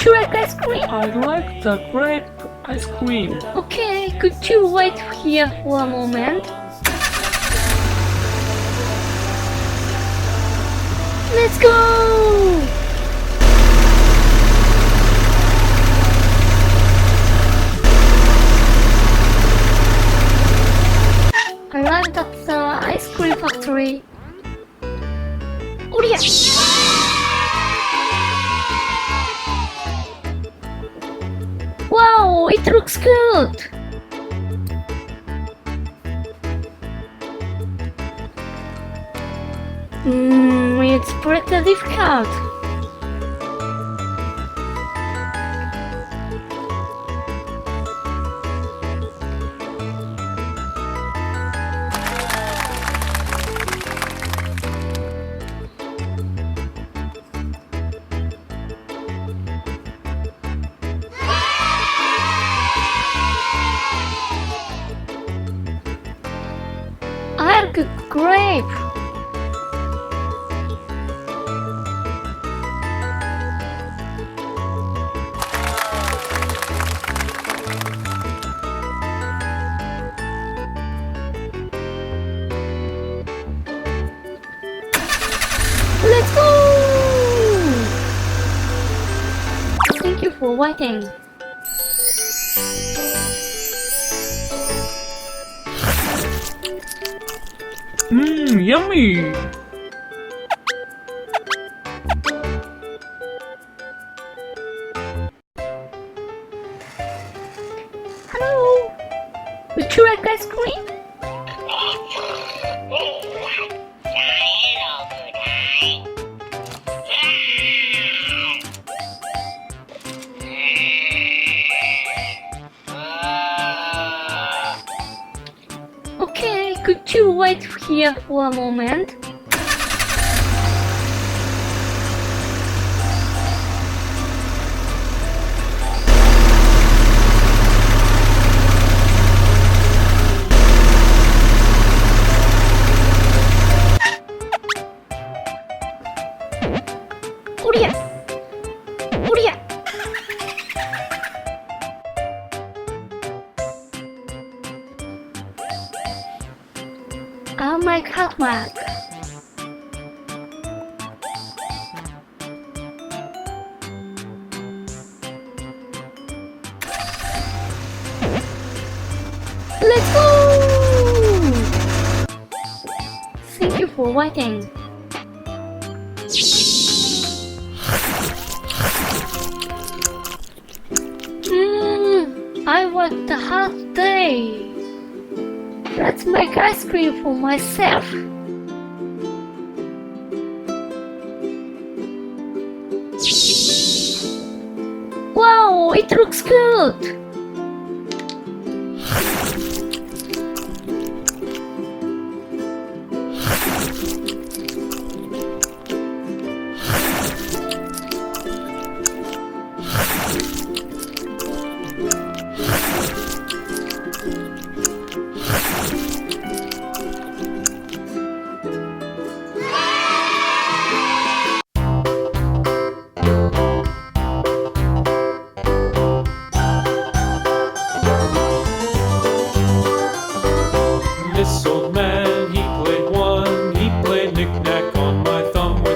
Would you like ice cream? I like the grape ice cream. Okay, could you wait here for a moment? Let's go! Arrived at the ice cream factory. Oh yeah! Wow, it looks good! It's pretty difficult. I'll cook grape. Let's go! Thank you for waiting. Yummy! Hello! Would you like ice cream? Okay, could you wait here for a moment? Oh yeah! Oh yeah! I'll make hot work. Let's go! Thank you for waiting. I worked a hard day. Let's make ice cream for myself. Wow, it looks good.